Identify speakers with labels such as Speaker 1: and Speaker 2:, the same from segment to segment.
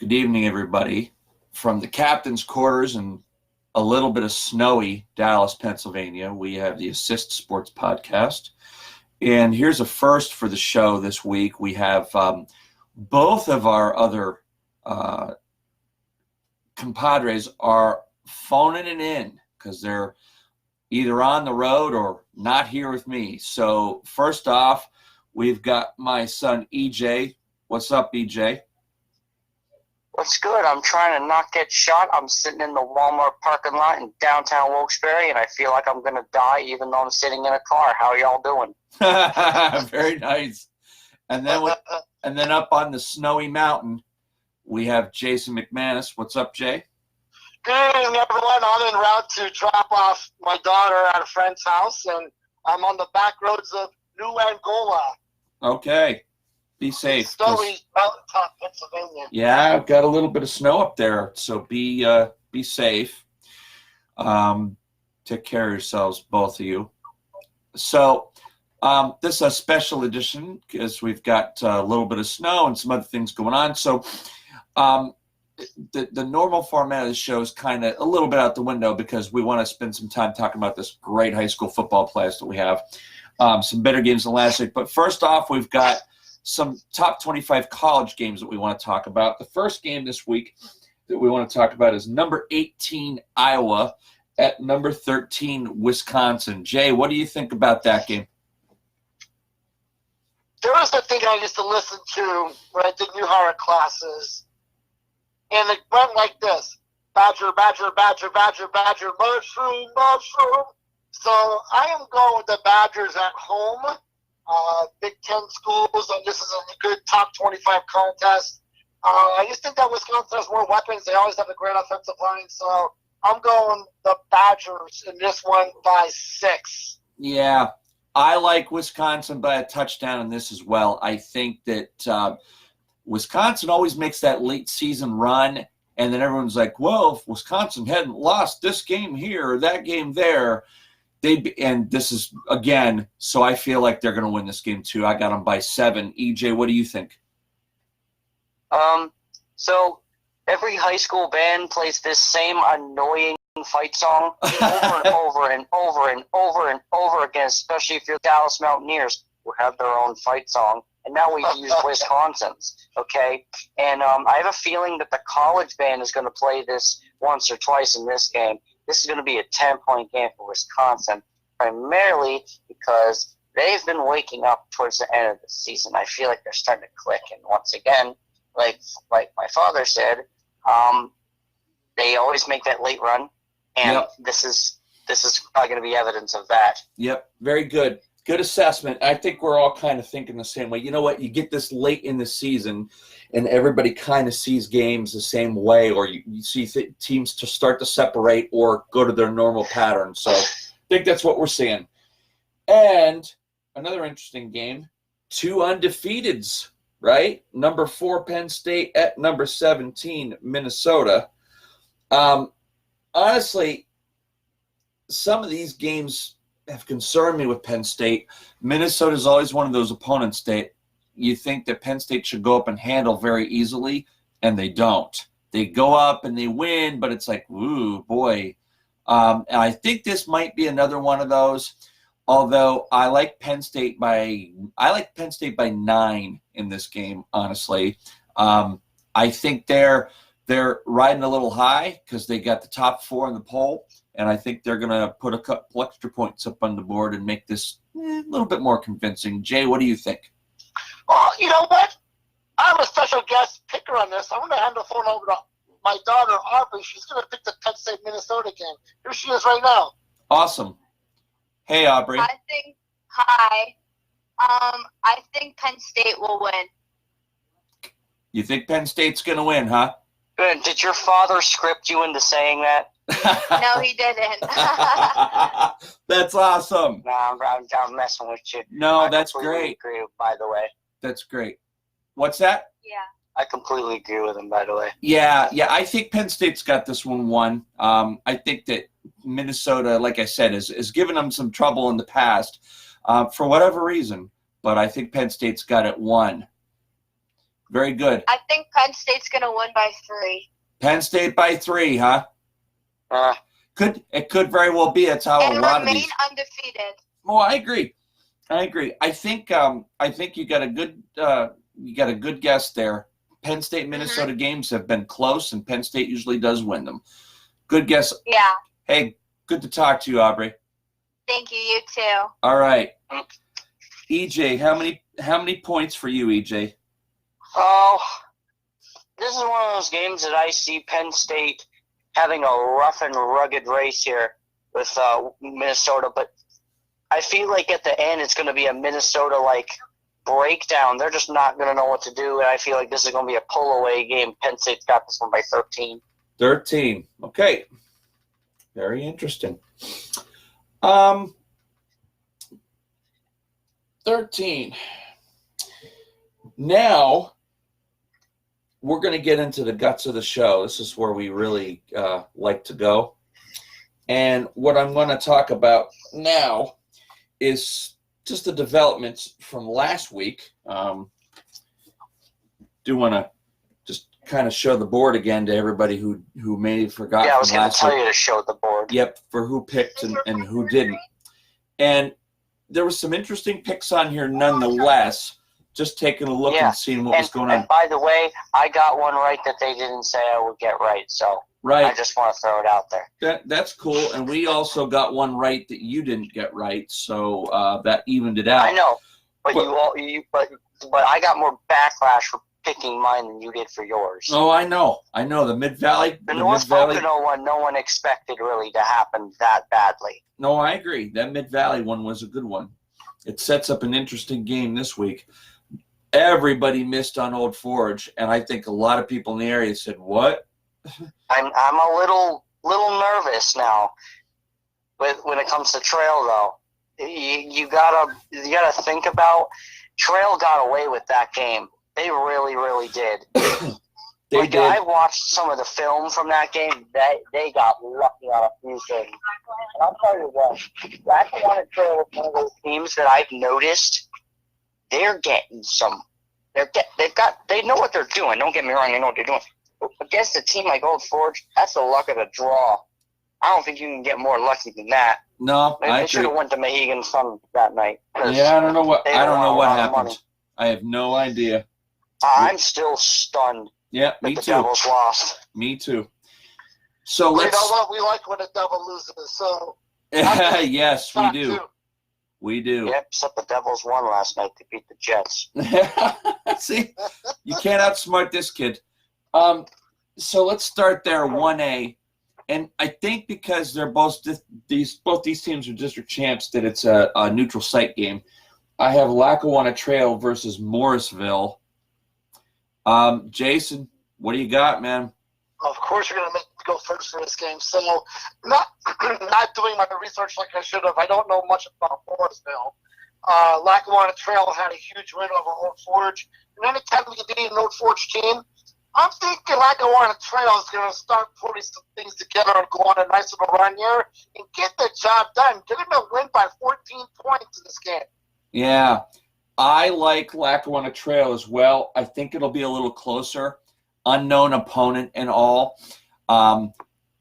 Speaker 1: Good evening, everybody. From the captain's quarters in a little bit of snowy Dallas, Pennsylvania, we have the Assist Sports Podcast. And here's a first for the show this week. We have both of our other compadres are phoning it in because they're either on the road or not here with me. So first off, we've got my son, EJ. What's up, EJ?
Speaker 2: What's good? I'm trying to not get shot. I'm sitting in the Walmart parking lot in downtown Wilkes-Barre, and I feel like I'm going to die even though I'm sitting in a car. How are y'all doing?
Speaker 1: Very nice. And then up on the snowy mountain, we have Jason McManus. What's up, Jay?
Speaker 3: Good evening, everyone. I'm en route to drop off my daughter at a friend's house, and I'm on the back roads of New Angola.
Speaker 1: Okay. Be safe.
Speaker 3: Snowy mountaintop, Pennsylvania.
Speaker 1: Yeah, I've got a little bit of snow up there, so be safe. Take care of yourselves, both of you. So this is a special edition because we've got a little bit of snow and some other things going on. So the normal format of the show is kind of a little bit out the window because we want to spend some time talking about this great high school football players that we have. Some better games than last week. But first off, we've got some top 25 college games that we want to talk about. The first game this week that we want to talk about is number 18, Iowa, at number 13, Wisconsin. Jay, what do you think about that game?
Speaker 3: There was a thing I used to listen to when I did New Hire classes, and it went like this: Badger, Badger, Badger, Badger, Badger, mushroom, mushroom. So I am going with the Badgers at home. Big Ten schools, and this is a good top 25 contest. I just think that Wisconsin has more weapons. They always have a great offensive line, so I'm going the Badgers in this one by 6.
Speaker 1: Yeah, I like Wisconsin by a touchdown in this as well. I think that Wisconsin always makes that late season run, and then everyone's like, well, if Wisconsin hadn't lost this game here or that game there, and this is, again, so I feel like they're going to win this game too. I got them by 7. EJ, what do you think?
Speaker 2: So every high school band plays this same annoying fight song over and over and over and over and over again, especially if you're Dallas Mountaineers, who have their own fight song. And now we've used Wisconsin's, okay? And I have a feeling that the college band is going to play this once or twice in this game. This is going to be a 10-point game for Wisconsin, primarily because they've been waking up towards the end of the season. I feel like they're starting to click. And once again, like my father said, they always make that late run, and
Speaker 1: yep.
Speaker 2: This is probably going to be evidence of that.
Speaker 1: Yep, very good. Good assessment. I think we're all kind of thinking the same way. You know what? You get this late in the season, and everybody kind of sees games the same way, or you see teams to start to separate or go to their normal pattern. So I think that's what we're seeing. And another interesting game, 2 undefeateds, right? Number 4, Penn State at number 17, Minnesota. Honestly, some of these games have concerned me with Penn State. Minnesota is always one of those opponents that you think that Penn State should go up and handle very easily, and they don't. They go up and they win, but it's like, ooh, boy. And I think this might be another one of those. Although I like Penn State by 9 in this game. Honestly, I think they're riding a little high because they got the top 4 in the poll. And I think they're going to put a couple extra points up on the board and make this a little bit more convincing. Jay, what do you think?
Speaker 3: Well, you know what? I'm a special guest picker on this. I'm going to hand the phone over to my daughter, Aubrey. She's going to pick the Penn State-Minnesota game. Here she is right now.
Speaker 1: Awesome. Hey, Aubrey.
Speaker 4: Hi. I think Penn State will win.
Speaker 1: You think Penn State's going to win, huh?
Speaker 2: Good. Did your father script you into saying that?
Speaker 4: No, he didn't.
Speaker 1: That's awesome.
Speaker 2: No, I'm messing with you.
Speaker 1: No, that's great.
Speaker 2: Agree, by the way.
Speaker 1: That's great. What's that?
Speaker 4: Yeah.
Speaker 2: I completely agree with him, by the way.
Speaker 1: Yeah. I think Penn State's got this one won. I think that Minnesota, like I said, is given them some trouble in the past for whatever reason. But I think Penn State's got it won. Very good.
Speaker 4: I think Penn State's going to win by 3.
Speaker 1: Penn State by 3, huh? It could very well be. That's how
Speaker 4: And
Speaker 1: a lot
Speaker 4: remain
Speaker 1: of these.
Speaker 4: undefeated.
Speaker 1: Oh, I agree. I think you got a good guess there. Penn State Minnesota games have been close, and Penn State usually does win them. Good guess.
Speaker 4: Yeah.
Speaker 1: Hey, good to talk to you, Aubrey.
Speaker 4: Thank you. You too.
Speaker 1: All right, EJ, how many points for you, EJ?
Speaker 2: Oh, this is one of those games that I see Penn State having a rough and rugged race here with Minnesota, but I feel like at the end it's going to be a Minnesota-like breakdown. They're just not going to know what to do, and I feel like this is going to be a pull-away game. Penn State's got this one by 13.
Speaker 1: 13. Okay. Very interesting. 13. Now, we're going to get into the guts of the show. This is where we really like to go. And what I'm going to talk about now is just the developments from last week. Do want to just kind of show the board again to everybody who may have forgotten.
Speaker 2: Yeah, I was going to tell
Speaker 1: week.
Speaker 2: you to show the board.
Speaker 1: Yep, for who picked and who didn't. And there was some interesting picks on here nonetheless. Just taking a look and seeing what was going on.
Speaker 2: And by the way, I got one right that they didn't say I would get right. So
Speaker 1: right.
Speaker 2: I just want to throw it out there.
Speaker 1: That's cool. And we also got one right that you didn't get right. So that evened it out.
Speaker 2: I know. But but I got more backlash for picking mine than you did for yours.
Speaker 1: Oh, I know. The Mid-Valley.
Speaker 2: The North Pocono one, no one expected really to happen that badly.
Speaker 1: No, I agree. That Mid-Valley one was a good one. It sets up an interesting game this week. Everybody missed on Old Forge, and I think a lot of people in the area said, "What?"
Speaker 2: I'm a little nervous now. When it comes to Trail, though, you gotta think about Trail got away with that game. They really, really did.
Speaker 1: They did.
Speaker 2: I watched some of the film from that game. They got lucky on a few things. And I'll tell you what, Lackawanna Trail is one of those teams that I've noticed. They're getting some. They know what they're doing. Don't get me wrong, they know what they're doing. But against a team like Old Forge, that's the luck of the draw. I don't think you can get more lucky than that.
Speaker 1: No,
Speaker 2: They should have went to Mohegan Sun that night.
Speaker 1: Yeah, I don't know what happened. I have no idea.
Speaker 2: I'm still stunned.
Speaker 1: Yeah, me
Speaker 2: that
Speaker 1: too.
Speaker 2: The Devils lost.
Speaker 1: Me too. So
Speaker 3: you know what? We like when the Devil loses. So
Speaker 1: yes, we do.
Speaker 3: Too.
Speaker 1: We do.
Speaker 2: Yep, except the Devils won last night to beat the Jets.
Speaker 1: See, you can't outsmart this kid. So let's start there, 1A. And I think because they're both these teams are district champs, that it's a neutral site game. I have Lackawanna Trail versus Morrisville. Jason, what do you got, man?
Speaker 3: Of course, you're going to make me go first for this game. So, not doing my research like I should have. I don't know much about Morrisville. Lackawanna Trail had a huge win over Old Forge. And anytime you can beat an Old Forge team, I'm thinking Lackawanna Trail is going to start putting some things together and go on a nice little run here and get the job done. They're going to win by 14 points in this game.
Speaker 1: Yeah, I like Lackawanna Trail as well. I think it'll be a little closer. Unknown opponent and all. And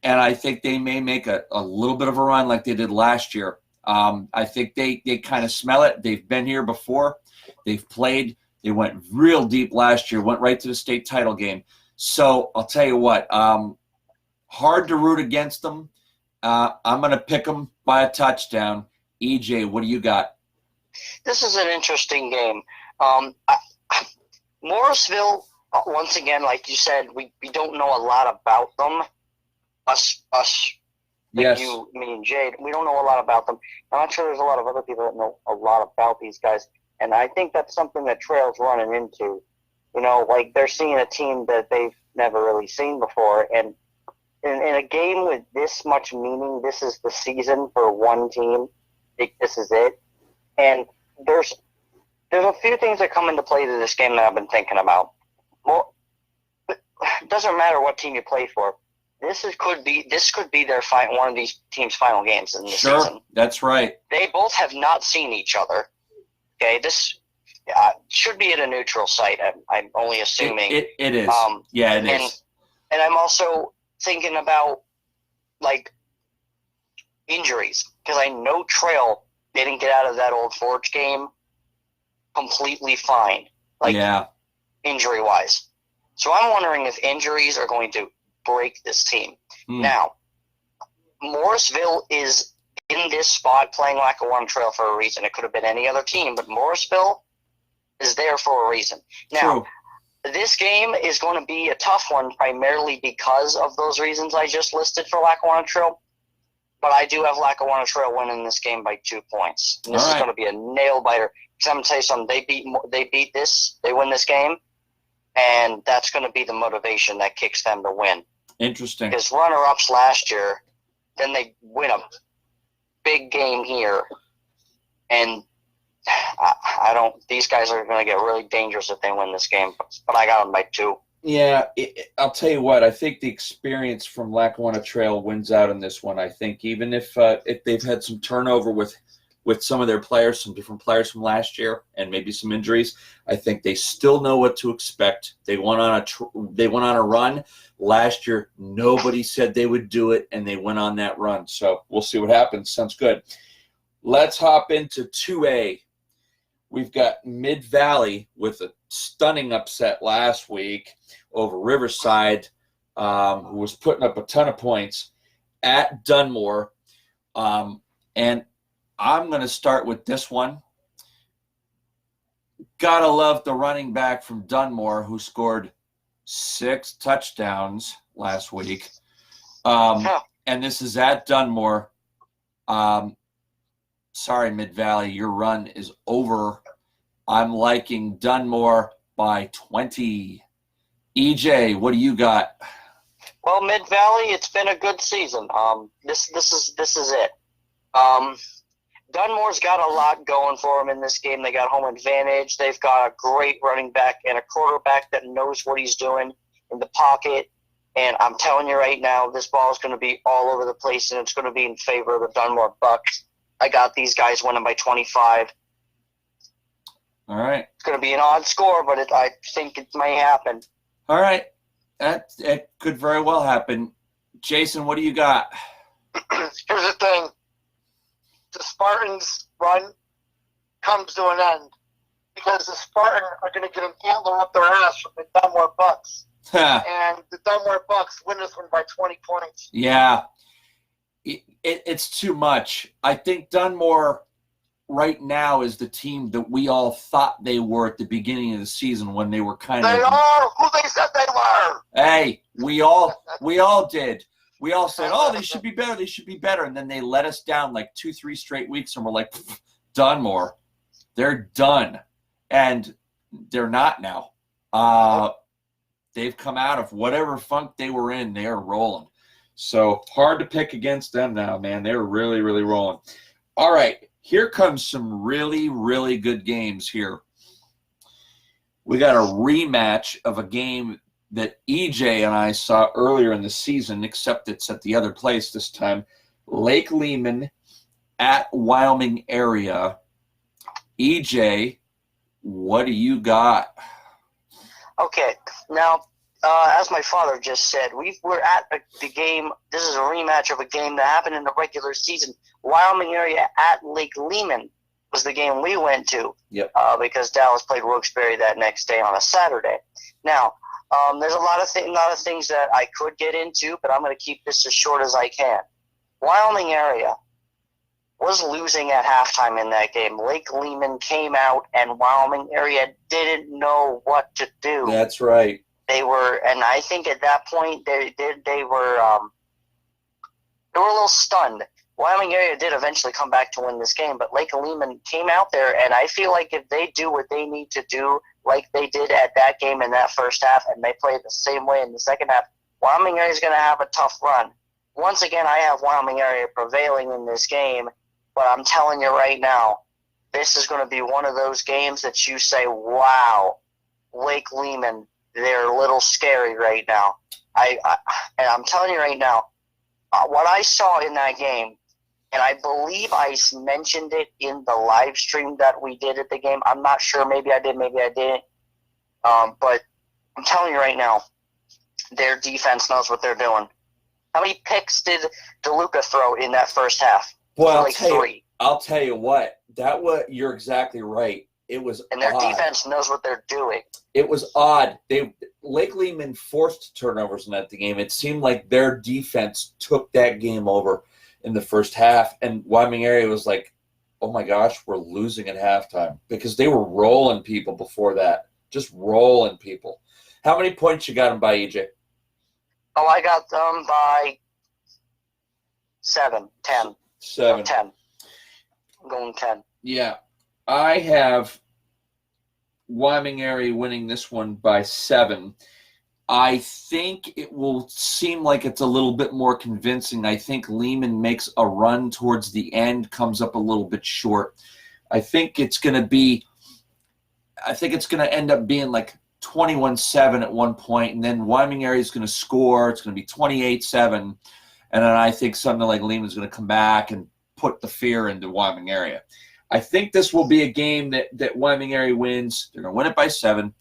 Speaker 1: I think they may make a little bit of a run like they did last year. I think they kind of smell it. They've been here before. They've played. They went real deep last year, went right to the state title game. So I'll tell you what, hard to root against them. I'm going to pick them by a touchdown. EJ, what do you got?
Speaker 2: This is an interesting game. Morrisville, once again, like you said, we don't know a lot about them. Us,
Speaker 1: yes.
Speaker 2: You, me, and Jade, we don't know a lot about them. I'm not sure there's a lot of other people that know a lot about these guys. And I think that's something that Trail's running into. You know, like they're seeing a team that they've never really seen before. And in a game with this much meaning, this is the season for one team. This is it. And there's a few things that come into play to this game that I've been thinking about. Well, it doesn't matter what team you play for. This could be their one of these teams' final games in the season.
Speaker 1: That's right.
Speaker 2: They both have not seen each other. Okay, should be at a neutral site. I'm only assuming.
Speaker 1: It is. Yeah, it is.
Speaker 2: And I'm also thinking about, like, injuries. Because I know Trail didn't get out of that Old Forge game completely fine. Like, injury-wise. So I'm wondering if injuries are going to break this team. Now, Morrisville is in this spot playing Lackawanna Trail for a reason. It could have been any other team, but Morrisville is there for a reason. Now, this game is going to be a tough one primarily because of those reasons I just listed for Lackawanna Trail. But I do have Lackawanna Trail winning this game by 2 points. And this is going to be a nail-biter. Because I'm going to tell you something. They win this game, and that's going to be the motivation that kicks them to win. Interesting. Because runner-ups last year, then they win a big game here, and I don't. These guys are going to get really dangerous if they win this game. But I got them by 2.
Speaker 1: Yeah, I'll tell you what. I think the experience from Lackawanna Trail wins out in this one. I think even if they've had some turnover with some of their players, some different players from last year, and maybe some injuries, I think they still know what to expect. They went on a run last year. Nobody said they would do it, and they went on that run. So we'll see what happens. Sounds good. Let's hop into 2A. We've got Mid-Valley with a stunning upset last week over Riverside, who was putting up a ton of points at Dunmore. And I'm going to start with this one. Gotta love the running back from Dunmore who scored 6 touchdowns last week. And this is at Dunmore. Sorry, Mid-Valley, your run is over. I'm liking Dunmore by 20. EJ, what do you got?
Speaker 2: Well, Mid-Valley, it's been a good season. This is it. Dunmore's got a lot going for them in this game. They got home advantage. They've got a great running back and a quarterback that knows what he's doing in the pocket. And I'm telling you right now, this ball is going to be all over the place, and it's going to be in favor of the Dunmore Bucks. I got these guys winning by 25.
Speaker 1: All right.
Speaker 2: It's going to be an odd score, but I think it may happen.
Speaker 1: All right. It could very well happen. Jason, what do you got?
Speaker 3: Here's the thing. The Spartans' run comes to an end because the Spartans are going to get an antler up their ass from the Dunmore Bucks. And the Dunmore Bucks win this one by 20 points.
Speaker 1: Yeah. It's too much. I think Dunmore right now is the team that we all thought they were at the beginning of the season when they were kind of.
Speaker 3: They are who they said they were.
Speaker 1: Hey, we all did. We all said, "Oh, they should be better. They should be better," and then they let us down like 2-3 straight weeks, and we're like, "Dunmore, they're done," and they're not now. They've come out of whatever funk they were in. They are rolling. So hard to pick against them now, man. They're really, really rolling. All right, here comes some really, really good games here. We got a rematch of a game that EJ and I saw earlier in the season, except it's at the other place this time. Lake Lehman at Wyoming area. EJ, what do you got?
Speaker 2: Okay, now, as my father just said, we're at the game. This is a rematch of a game that happened in the regular season. Wyoming area at Lake Lehman was the game we went to.
Speaker 1: Yep.
Speaker 2: Because Dallas played Wilkes-Barre that next day on a Saturday. Now, there's a lot of things that I could get into, but I'm going to keep this as short as I can. Wyoming area was losing at halftime in that game. Lake Lehman came out, and Wyoming area didn't know what to do.
Speaker 1: That's right.
Speaker 2: They were, and I think at that point they were a little stunned. Wyoming area did eventually come back to win this game, but Lake Lehman came out there, and I feel like if they do what they need to do, like they did at that game in that first half, and they play the same way in the second half, Wyoming area is going to have a tough run. Once again, I have Wyoming area prevailing in this game, but I'm telling you right now, this is going to be one of those games that you say, wow, Lake Lehman, they're a little scary right now. And I'm telling you right now, what I saw in that game and I believe I mentioned it in the live stream that we did at the game. I'm not sure. Maybe I did, maybe I didn't. But I'm telling you right now, their defense knows what they're doing. How many picks did DeLuca throw in that first half?
Speaker 1: Well,
Speaker 2: like 3.
Speaker 1: I'll tell you what. You're exactly right. It was
Speaker 2: And their
Speaker 1: odd.
Speaker 2: defense knows what they're doing.
Speaker 1: It was odd. Lake Lehman forced turnovers in that game. It seemed like their defense took that game over in the first half, and Wyoming area was like, oh my gosh, we're losing at halftime, because they were rolling people before that, just rolling people. How many points you got them by, EJ?
Speaker 2: Oh, I got them by 7, 10.
Speaker 1: 7.
Speaker 2: 10. I'm going 10.
Speaker 1: Yeah. I have Wyoming area winning this one by 7. I think it will seem like it's a little bit more convincing. I think Lehman makes a run towards the end, comes up a little bit short. I think it's going to end up being like 21-7 at one point, and then Wyoming area is going to score. It's going to be 28-7, and then I think something like Lehman's going to come back and put the fear into Wyoming area. I think this will be a game that Wyoming area wins. They're going to win it by 7,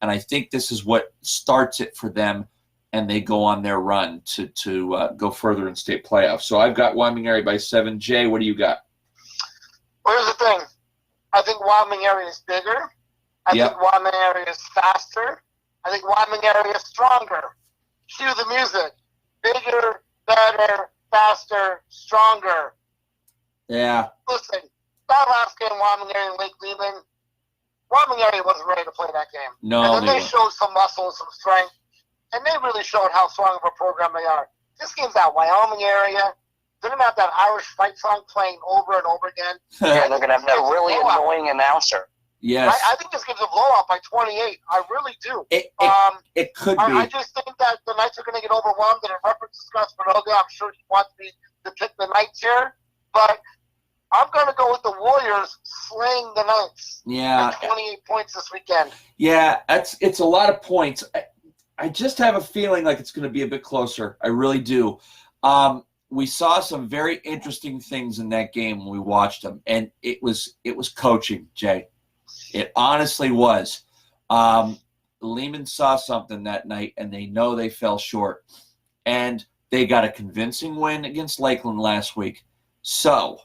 Speaker 1: and I think this is what starts it for them, and they go on their run to go further in state playoffs. So I've got Wyoming area by 7. Jay, what do you got?
Speaker 3: Well, here's the thing. I think Wyoming area is bigger. I think Wyoming area is faster. I think Wyoming area is stronger. Cue the music. Bigger, better, faster, stronger.
Speaker 1: Yeah.
Speaker 3: Listen, that last game, Wyoming area and Lake Lehman, Wyoming area wasn't ready to play that game.
Speaker 1: No,
Speaker 3: and then they showed some muscle, some strength, and they really showed how strong of a program they are. This game's that Wyoming area. They're going to have that Irish fight song playing over and over again.
Speaker 2: Yeah, they're going to have that really annoying announcer.
Speaker 1: Yes.
Speaker 3: I think this game's a blowout by 28. I really do.
Speaker 1: It could be.
Speaker 3: I just think that the Knights are going to get overwhelmed. And in reference to Scott Spinoza, I'm sure he wants me to pick the Knights here. But I'm going to go with the Warriors slaying the Knights.
Speaker 1: Yeah.
Speaker 3: 28 points this weekend.
Speaker 1: Yeah, it's a lot of points. I just have a feeling like it's going to be a bit closer. I really do. We saw some very interesting things in that game when we watched them, and it was coaching, Jay. It honestly was. Lehman saw something that night, and they know they fell short. And they got a convincing win against Lakeland last week. So,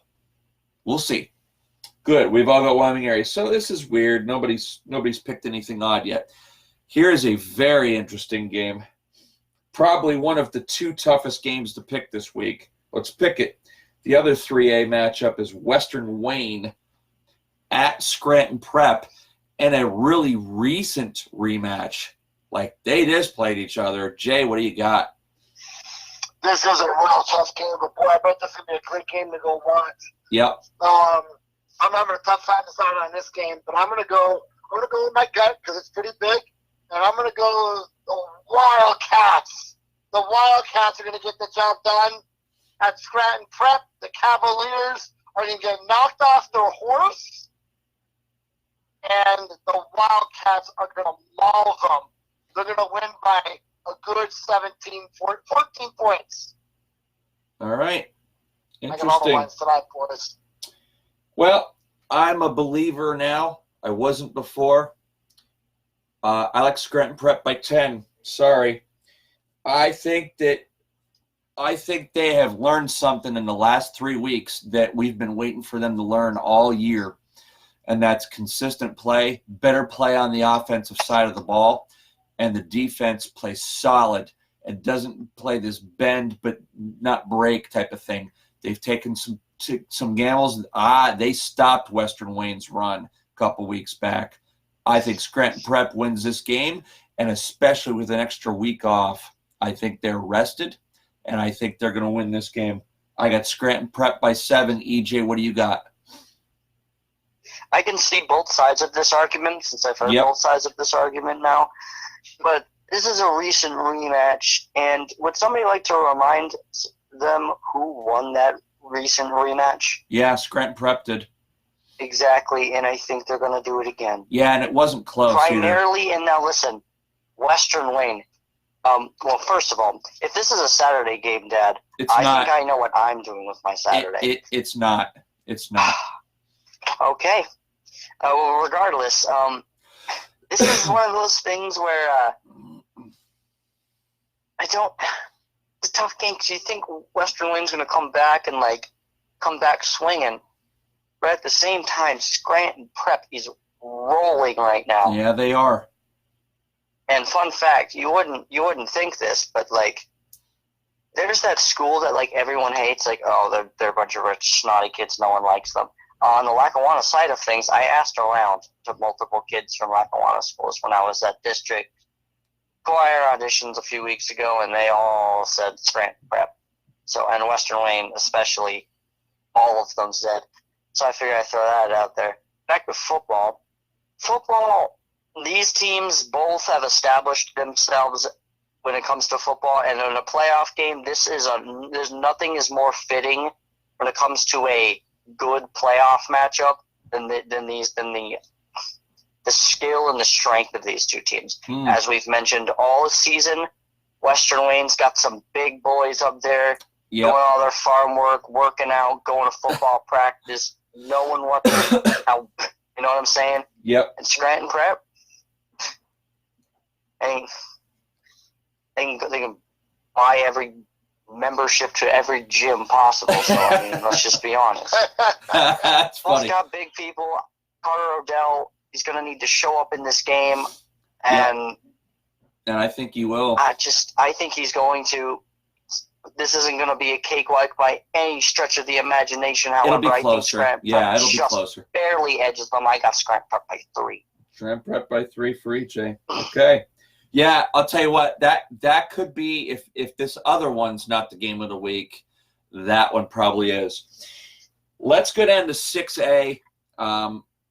Speaker 1: we'll see. Good. We've all got Wyoming area. So this is weird. Nobody's picked anything odd yet. Here is a very interesting game. Probably one of the 2 toughest games to pick this week. Let's pick it. The other 3A matchup is Western Wayne at Scranton Prep, and a really recent rematch. Like, they just played each other. Jay, what do you got?
Speaker 3: This is a real tough game, but boy, I bet this is going to be a great game to go watch.
Speaker 1: Yep.
Speaker 3: I'm having a tough time deciding on this game, but I'm going to go with my gut because it's pretty big, and I'm going to go with the Wildcats. The Wildcats are going to get the job done at Scranton Prep. The Cavaliers are going to get knocked off their horse, and the Wildcats are going to maul them. They're going to win by a good 14 points.
Speaker 1: All right.
Speaker 3: I got all the
Speaker 1: Interesting.
Speaker 3: lines tonight, boys.
Speaker 1: Well, I'm a believer now. I wasn't before. I like Scranton Prep by 10. Sorry. I think they have learned something in the last 3 weeks that we've been waiting for them to learn all year, and that's consistent play, better play on the offensive side of the ball, and the defense plays solid and doesn't play this bend but not break type of thing. They've taken some gambles. They stopped Western Wayne's run a couple weeks back. I think Scranton Prep wins this game, and especially with an extra week off, I think they're rested, and I think they're going to win this game. I got Scranton Prep by 7. EJ, what do you got?
Speaker 2: I can see both sides of this argument since I've heard both sides of this argument now. But this is a recent rematch, and would somebody like to remind them who won that recent rematch?
Speaker 1: Yeah, Scranton Prep did.
Speaker 2: Exactly, and I think they're going to do it again.
Speaker 1: Yeah, and it wasn't close
Speaker 2: Primarily, and now listen, Western Wayne. Well, first of all, if this is a Saturday game, Dad,
Speaker 1: It's
Speaker 2: I
Speaker 1: not.
Speaker 2: think I know what I'm doing with my Saturday.
Speaker 1: It's not. It's not.
Speaker 2: Okay. Well, regardless, this is one of those things where it's a tough game because you think Western Wayne's going to come back and come back swinging, but at the same time, Scranton Prep is rolling right now.
Speaker 1: Yeah, they are.
Speaker 2: And fun fact, you wouldn't think this, but there's that school that everyone hates, they're a bunch of rich snotty kids, no one likes them. On the Lackawanna side of things, I asked around to multiple kids from Lackawanna schools when I was at district choir auditions a few weeks ago, and they all said Scranton Prep. So, and Western Wayne especially, all of them said. So I figured I'd throw that out there. Back to football. Football, these teams both have established themselves when it comes to football, and in a playoff game, there's nothing is more fitting when it comes to a good playoff matchup than the skill and the strength of these two teams. As we've mentioned all season, Western Wayne's got some big boys up there doing all their farm work, working out, going to football practice, knowing how, you know what I'm saying?
Speaker 1: Yep.
Speaker 2: And Scranton Prep, they can buy every membership to every gym possible. So, let's just be honest.
Speaker 1: That's
Speaker 2: Both
Speaker 1: funny.
Speaker 2: got big people. Carter Odell, he's going to need to show up in this game. And
Speaker 1: I think he will.
Speaker 2: I think he's going to. This isn't going to be a cakewalk by any stretch of the imagination. However,
Speaker 1: It'll be
Speaker 2: I think
Speaker 1: closer.
Speaker 2: Scranton
Speaker 1: Yeah,
Speaker 2: Prep
Speaker 1: it'll be
Speaker 2: just
Speaker 1: closer.
Speaker 2: barely edges them. I got Scranton Prep by 3.
Speaker 1: Scranton Prep by 3 for EJ. Okay. Yeah, I'll tell you what, that could be, if this other one's not the game of the week, that one probably is. Let's go down to 6A.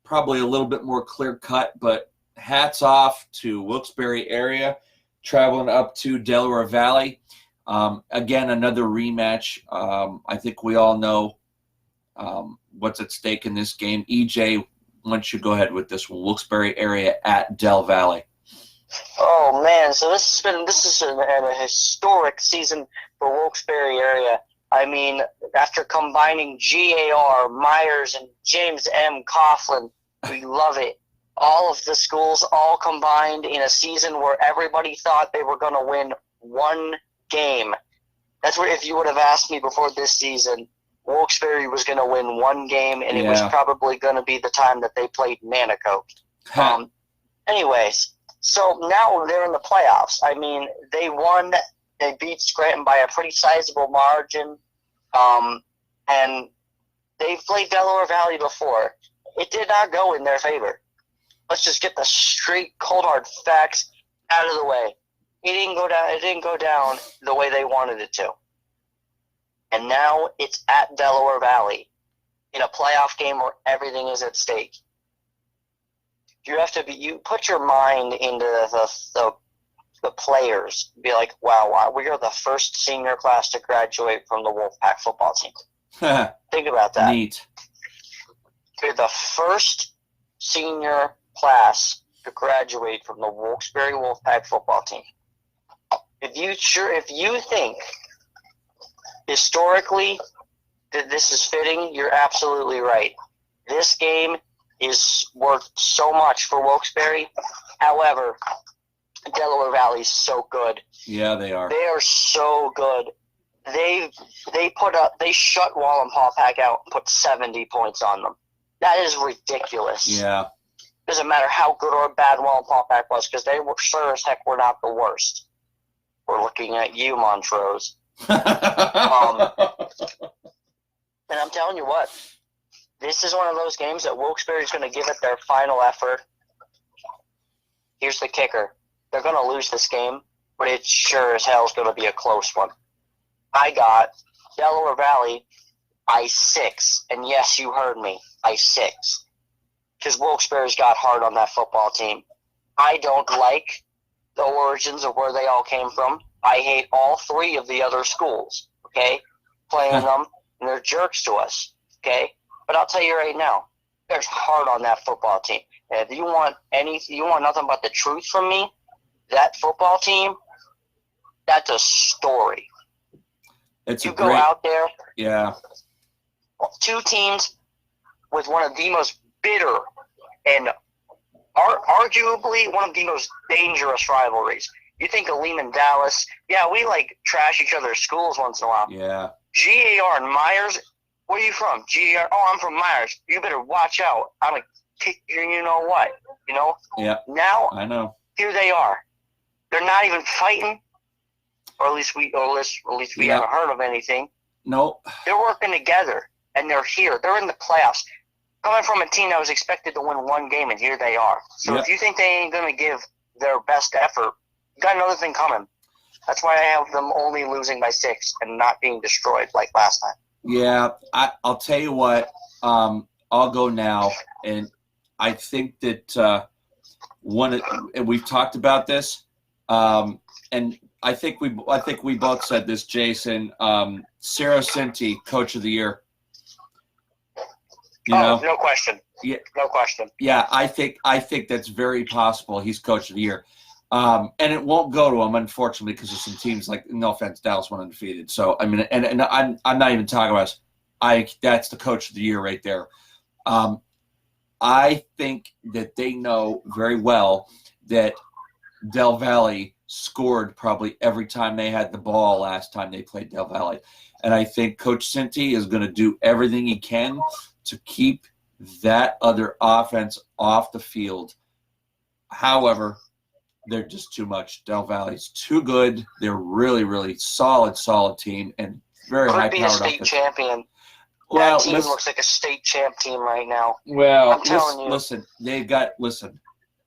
Speaker 1: Probably a little bit more clear-cut, but hats off to Wilkes-Barre area, traveling up to Delaware Valley. Again, another rematch. I think we all know what's at stake in this game. EJ, why don't you go ahead with this one? Wilkes-Barre area at Del Valley.
Speaker 2: Oh man! So this is a historic season for Wilkes-Barre area. I mean, after combining GAR, Myers, and James M. Coughlin, we love it. All of the schools all combined in a season where everybody thought they were going to win one game. That's where, if you would have asked me before this season, Wilkes-Barre was going to win one game, and it was probably going to be the time that they played Nanaco. Anyways. So now they're in the playoffs. I mean, they won. They beat Scranton by a pretty sizable margin. And they've played Delaware Valley before. It did not go in their favor. Let's just get the straight, cold, hard facts out of the way. It didn't go down the way they wanted it to. And now it's at Delaware Valley in a playoff game where everything is at stake. You put your mind into the players. Be like, wow, we are the first senior class to graduate from the Wolfpack football team. Think about that.
Speaker 1: Neat.
Speaker 2: You're the first senior class to graduate from the Wilkes-Barre Wolfpack football team. If you think historically that this is fitting, you're absolutely right. This game is worth so much for Wilkes-Barre. However, Delaware Valley is so good.
Speaker 1: Yeah, they are.
Speaker 2: They are so good. They shut Wallenpaupack out and put 70 points on them. That is ridiculous.
Speaker 1: Yeah.
Speaker 2: Doesn't matter how good or bad Wallenpaupack was, because they were sure as heck were not the worst. We're looking at you, Montrose. And I'm telling you what, this is one of those games that Wilkes-Barre is going to give it their final effort. Here's the kicker. They're going to lose this game, but it sure as hell is going to be a close one. I got Delaware Valley by 6. And yes, you heard me, by 6. Because Wilkes-Barre's got hard on that football team. I don't like the origins of where they all came from. I hate all 3 of the other schools, okay, playing them, and they're jerks to us, okay? But I'll tell you right now, there's hard on that football team. And if you want nothing but the truth from me, that football team, that's a story.
Speaker 1: It's
Speaker 2: You
Speaker 1: a
Speaker 2: go
Speaker 1: great,
Speaker 2: out there,
Speaker 1: yeah.
Speaker 2: two teams with one of the most bitter and arguably one of the most dangerous rivalries. You think of Lehman Dallas. Yeah, we like trash each other's schools once in a while.
Speaker 1: Yeah.
Speaker 2: GAR and Myers, where are you from? GAR, oh, I'm from Myers. You better watch out. I'm a kick you know what, you know?
Speaker 1: Yeah.
Speaker 2: Now,
Speaker 1: I know.
Speaker 2: here they are. They're not even fighting, or at least we
Speaker 1: Yeah.
Speaker 2: haven't heard of anything.
Speaker 1: Nope.
Speaker 2: They're working together, and they're here. They're in the playoffs. Coming from a team that was expected to win one game, and here they are. So
Speaker 1: Yep.
Speaker 2: if you think they ain't going to give their best effort, you got another thing coming. That's why I have them only losing by 6 and not being destroyed like last time.
Speaker 1: Yeah, I'll tell you what. I'll go now, and I think that and we've talked about this, and I think we both said this, Jason. Sarah Cinti, Coach of the Year. You know?
Speaker 2: No question.
Speaker 1: Yeah.
Speaker 2: No question.
Speaker 1: Yeah, I think that's very possible. He's Coach of the Year. And it won't go to him, unfortunately, because there's some teams like, no offense, Dallas went undefeated. So I mean, and I'm not even talking about us. That's the Coach of the Year right there. I think that they know very well that Del Valle scored probably every time they had the ball last time they played Del Valle, and I think Coach Cinti is going to do everything he can to keep that other offense off the field. However, they're just too much. Del Valle's too good. They're really, really solid team and very high-powered
Speaker 2: Could be a state
Speaker 1: offense.
Speaker 2: champion.
Speaker 1: Well,
Speaker 2: that team looks like a state champ team right now.
Speaker 1: Well,
Speaker 2: I'm telling you.
Speaker 1: Listen,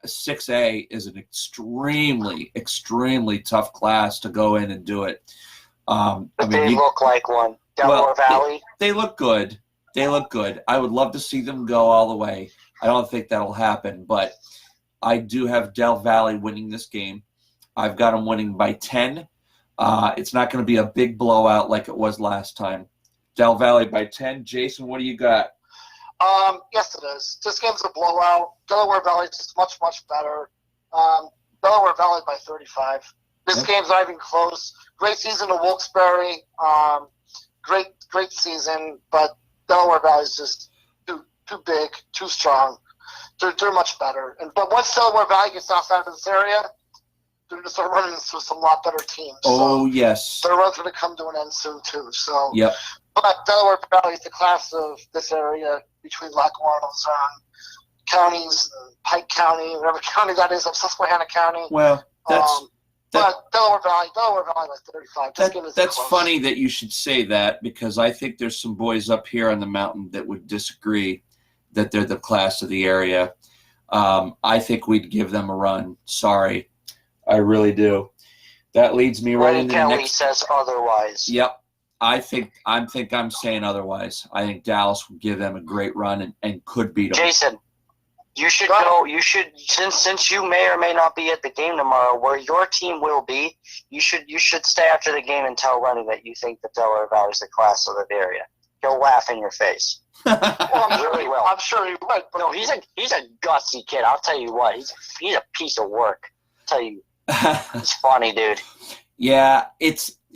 Speaker 1: 6A is an extremely, extremely tough class to go in and do it.
Speaker 2: They look like one. Delaware Valley.
Speaker 1: They look good. They look good. I would love to see them go all the way. I don't think that'll happen, but I do have Del Valle winning this game. I've got them winning by 10. It's not going to be a big blowout like it was last time. Del Valle by 10. Jason, what do you got?
Speaker 3: Yes, it is. This game's a blowout. Delaware Valley is just much, much better. Delaware Valley by 35. This game's not even close. Great season to Wilkes-Barre. Great season, but Delaware Valley is just too big, too strong. They're much better. But once Delaware Valley gets outside of this area, they're going to start running into some lot better teams.
Speaker 1: Oh, yes.
Speaker 3: Their run's going to come to an end soon, too. So,
Speaker 1: yep.
Speaker 3: But Delaware Valley is the class of this area between Lackawanna and Luzerne counties, Pike County, whatever county that is, of Susquehanna County.
Speaker 1: Well,
Speaker 3: but Delaware Valley by 35.
Speaker 1: That's funny that you should say that, because I think there's some boys up here on the mountain that would disagree that they're the class of the area. I think we'd give them a run. Sorry. I really do. That leads me right into
Speaker 2: Kelly
Speaker 1: the next.
Speaker 2: says otherwise.
Speaker 1: Yep. I'm saying otherwise. I think Dallas would give them a great run and could beat them.
Speaker 2: Jason, you should go. You should, since you may or may not be at the game tomorrow, where your team will be. You should stay after the game and tell Lenny that you think that Delaware Valley is the class of the area. He'll laugh in your face.
Speaker 3: Well, I'm sure he would. But
Speaker 2: no, he's a gutsy kid. I'll tell you what. He's a piece of work. I'll tell you, he's funny, dude.
Speaker 1: Yeah,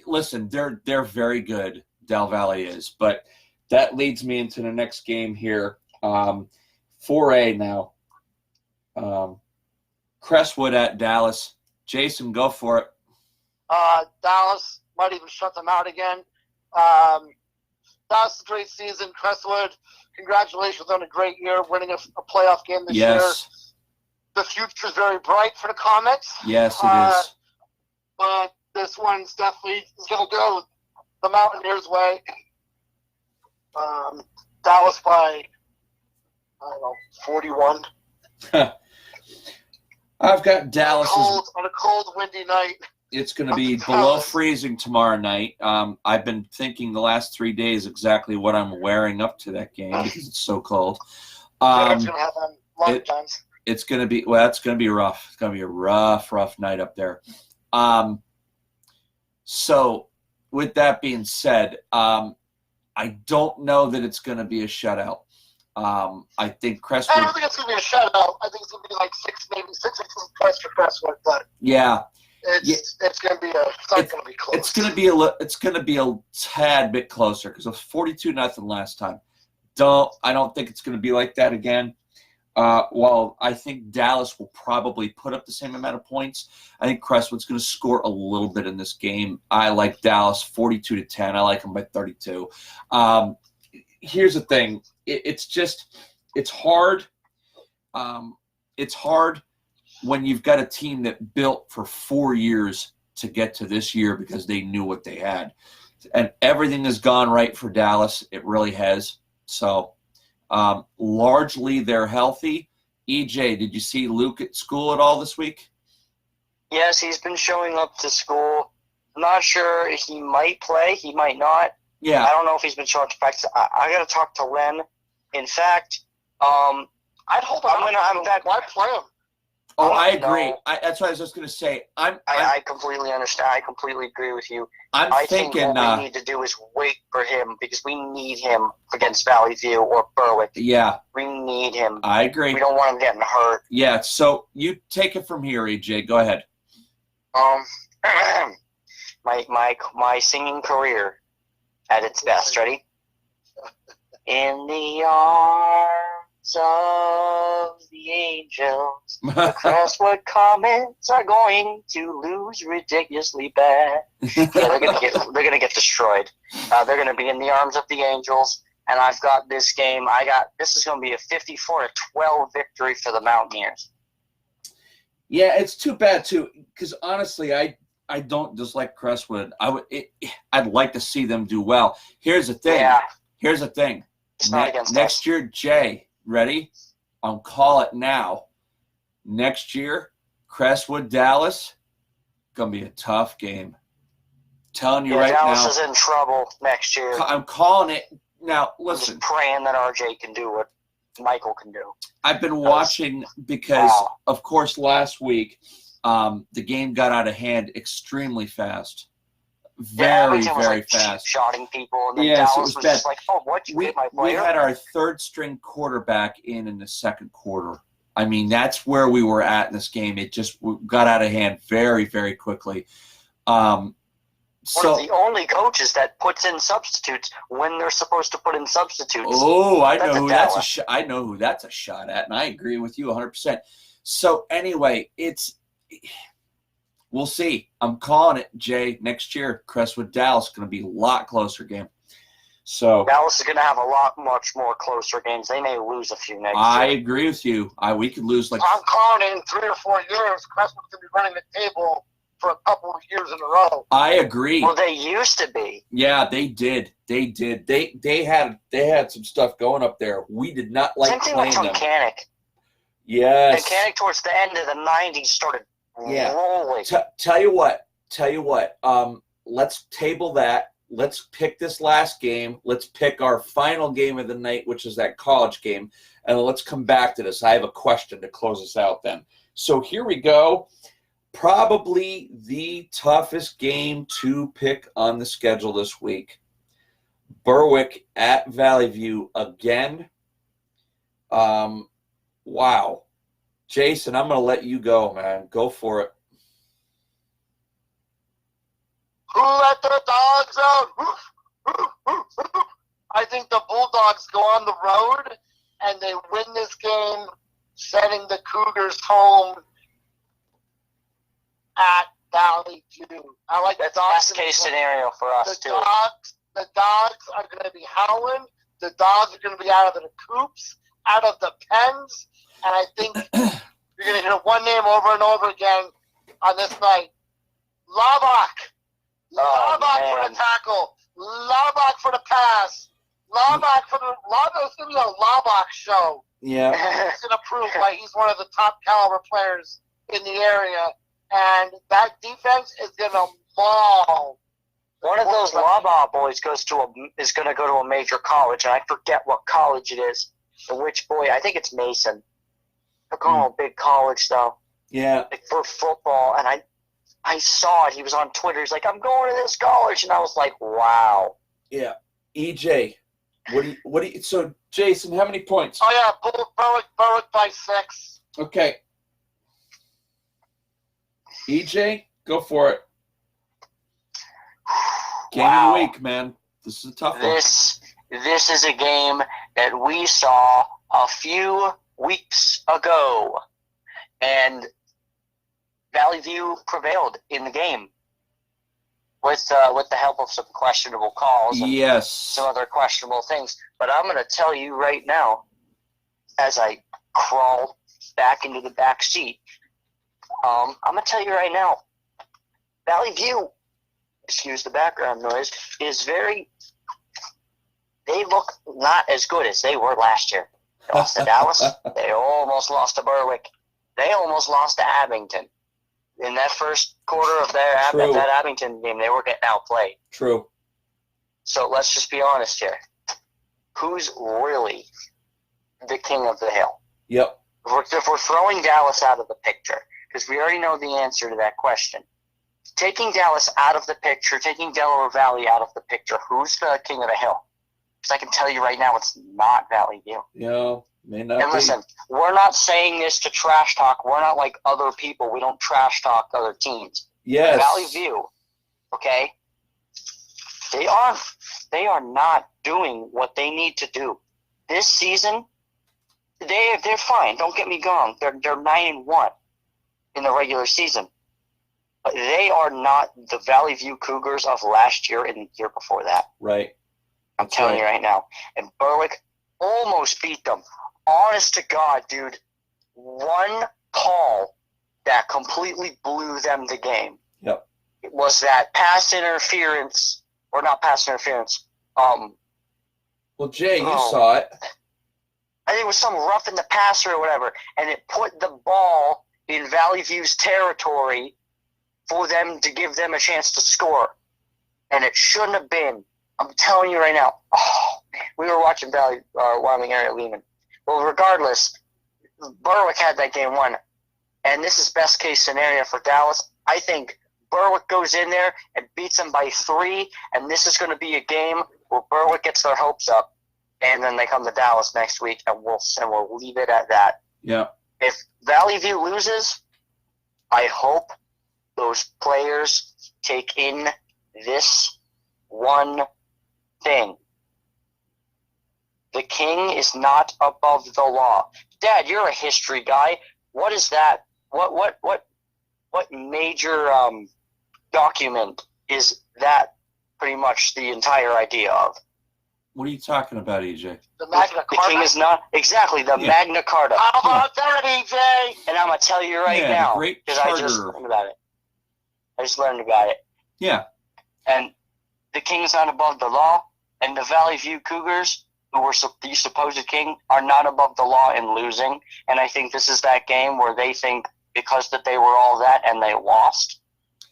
Speaker 1: listen. They're very good. Del Valle is, but that leads me into the next game here. 4A now. Crestwood at Dallas. Jason, go for it.
Speaker 3: Dallas might even shut them out again. Dallas, a great season. Crestwood, congratulations on a great year, winning a playoff game this year. The future is very bright for the Comets.
Speaker 1: Yes, it is.
Speaker 3: But this one's definitely going to go the Mountaineers' way. Dallas by, 41.
Speaker 1: I've got Dallas
Speaker 3: on a cold, windy night.
Speaker 1: It's going to be below freezing tomorrow night. I've been thinking the last 3 days exactly what I'm wearing up to that game because it's so cold.
Speaker 3: It's going to have long times.
Speaker 1: It's going to be it's going to be rough. It's going to be a rough night up there. So, with that being said, I don't know that it's going to be a shutout. I think Crestwood.
Speaker 3: I don't think it's going to be a shutout. I think it's going to be like 6 points for Crestwood. But
Speaker 1: yeah,
Speaker 3: It's going to be it's not going to be close.
Speaker 1: It's going to be a tad bit closer because it was 42-0 last time. I don't think it's going to be like that again. While I think Dallas will probably put up the same amount of points, I think Crestwood's going to score a little bit in this game. I like Dallas 42-10. I like them by 32. Here's the thing. It's hard. It's hard when you've got a team that built for 4 years to get to this year because they knew what they had. And everything has gone right for Dallas. It really has. So largely they're healthy. EJ, did you see Luke at school at all this week?
Speaker 2: Yes, he's been showing up to school. I'm not sure if he might play. He might not.
Speaker 1: Yeah.
Speaker 2: I don't know if he's been showing up to practice. I got to talk to Len. In fact,
Speaker 3: I'd hold on. Why play him?
Speaker 1: Oh, I agree. That's what I was just going to say.
Speaker 2: I completely understand. I completely agree with you.
Speaker 1: I
Speaker 2: think
Speaker 1: thinking
Speaker 2: what we need to do is wait for him because we need him against Valley View or Berwick.
Speaker 1: Yeah.
Speaker 2: We need him.
Speaker 1: I agree.
Speaker 2: We don't want him getting hurt.
Speaker 1: Yeah, so you take it from here, EJ. Go ahead.
Speaker 2: My singing career at its best. Ready? In the arms of the angels, the Crestwood Comets are going to lose ridiculously bad. Yeah, they're gonna get destroyed. They're gonna be in the arms of the angels, and I've got this game. This is gonna be a 54-12 victory for the Mountaineers.
Speaker 1: Yeah, it's too bad too, because honestly, I don't dislike Crestwood. I'd like to see them do well. Here's the thing.
Speaker 2: Yeah.
Speaker 1: Here's the thing.
Speaker 2: It's not against
Speaker 1: next
Speaker 2: us.
Speaker 1: year, Jay, ready? I'll call it now. Next year, Crestwood, Dallas, gonna be a tough game. Telling you right
Speaker 2: Dallas
Speaker 1: now.
Speaker 2: is in trouble next year.
Speaker 1: I'm calling it now.
Speaker 2: I'm
Speaker 1: Listen,
Speaker 2: just praying that RJ can do what Michael can do.
Speaker 1: I've been watching because, of course, last week the game got out of hand extremely fast. Very fast.
Speaker 2: Shotting people, and then
Speaker 1: Yes,
Speaker 2: Dallas
Speaker 1: it was
Speaker 2: was
Speaker 1: bad.
Speaker 2: just like, "Oh, what you hit my
Speaker 1: We
Speaker 2: player?"
Speaker 1: had our third string quarterback in the second quarter. I mean, that's where we were at in this game. It just got out of hand very, very quickly.
Speaker 2: One of the only coaches that puts in substitutes when they're supposed to put in substitutes.
Speaker 1: Oh, I know who that's a shot at, and I agree with you 100%. So anyway, we'll see. I'm calling it, Jay. Next year, Crestwood Dallas is going to be a lot closer game. So
Speaker 2: Dallas is going to have much more closer games. They may lose a few next
Speaker 1: I
Speaker 2: year.
Speaker 1: agree with you. We could lose like.
Speaker 3: I'm calling it in 3 or 4 years. Crestwood's going to be running the table for a couple of years in a row.
Speaker 1: I agree.
Speaker 2: Well, they used to be.
Speaker 1: Yeah, they did. They did. They had some stuff going up there. We did not like
Speaker 2: Same thing
Speaker 1: playing
Speaker 2: with
Speaker 1: them.
Speaker 2: Mechanic.
Speaker 1: Yes.
Speaker 2: Mechanic towards the end of the 90s started rolling.
Speaker 1: Tell you what. Let's table that. Let's pick this last game. Let's pick our final game of the night, which is that college game, and let's come back to this. I have a question to close us out then. So here we go. Probably the toughest game to pick on the schedule this week. Berwick at Valley View again. Wow. Jason, I'm going to let you go, man. Go for it.
Speaker 3: Who let the dogs out? I think the Bulldogs go on the road and they win this game, sending the Cougars home at Valley View. I like
Speaker 2: That's the best case scenario for us, too.
Speaker 3: The dogs are going to be howling. The dogs are going to be out of the coops, out of the pens. And I think you're going to hear one name over and over again on this night. Laubach. Laubach for the tackle. Laubach for the pass. Laubach for the it's going to be a Laubach show.
Speaker 1: Yeah.
Speaker 3: He's going to prove why he's one of the top caliber players in the area. And that defense is going to maul.
Speaker 2: One of those Laubach boys is going to go to a major college, and I forget what college it is. And which boy? I think it's Mason. They're going to a big college, though.
Speaker 1: Yeah.
Speaker 2: Like for football, and I saw it. He was on Twitter. He's like, "I'm going to this college," and I was like, "Wow."
Speaker 1: Yeah. EJ, what do you? So Jason, how many points?
Speaker 3: Oh yeah, Berwick by 6.
Speaker 1: Okay. EJ, Go for it. Game of the week, man. This is a tough one.
Speaker 2: This is a game that we saw a few weeks ago, and Valley View prevailed in the game with the help of some questionable calls and some other questionable things. But I'm going to tell you right now, as I crawl back into the back seat, I'm going to tell you right now, Valley View, excuse the background noise, they look not as good as they were last year. They lost to Dallas. They almost lost to Berwick. They almost lost to Abington. In that first quarter of that Abington game, they were getting outplayed.
Speaker 1: True.
Speaker 2: So let's just be honest here. Who's really the king of the hill?
Speaker 1: Yep.
Speaker 2: If we're throwing Dallas out of the picture, because we already know the answer to that question, taking Dallas out of the picture, taking Delaware Valley out of the picture, who's the king of the hill? Because I can tell you right now, it's not Valley View.
Speaker 1: Yeah, may not
Speaker 2: and
Speaker 1: be.
Speaker 2: Listen, we're not saying this to trash talk. We're not like other people. We don't trash talk other teams.
Speaker 1: Yes.
Speaker 2: Valley View, okay? They are not doing what they need to do. This season, they're fine. Don't get me wrong. They're 9-1 in the regular season. But they are not the Valley View Cougars of last year and the year before that.
Speaker 1: Right.
Speaker 2: I'm telling you right now. And Berwick almost beat them. Honest to God, dude. One call that completely blew them the game.
Speaker 1: Yep.
Speaker 2: It was that pass interference, or not pass interference.
Speaker 1: Well, Jay, you saw it.
Speaker 2: I think it was some rough in the passer or whatever, and it put the ball in Valley View's territory for them to give them a chance to score. And it shouldn't have been. I'm telling you right now. Oh, man, we were watching Wyoming area Lehman. Well, regardless, Berwick had that game won. And this is best case scenario for Dallas. I think Berwick goes in there and beats them by 3, and this is going to be a game where Berwick gets their hopes up, and then they come to Dallas next week, and we'll leave it at that.
Speaker 1: Yeah.
Speaker 2: If Valley View loses, I hope those players take in this one thing. The king is not above the law. Dad, you're a history guy. What is that? What major document is that pretty much the entire idea of?
Speaker 1: What are you talking about, EJ?
Speaker 3: The Magna Carta.
Speaker 2: The king is not exactly the Magna Carta.
Speaker 3: How about that, EJ?
Speaker 2: And I'm gonna tell you right now,
Speaker 1: great
Speaker 2: because I just learned about it.
Speaker 1: Yeah.
Speaker 2: And the king is not above the law, and the Valley View Cougars, who were the supposed king, are not above the law in losing. And I think this is that game where they think because that they were all that and they lost,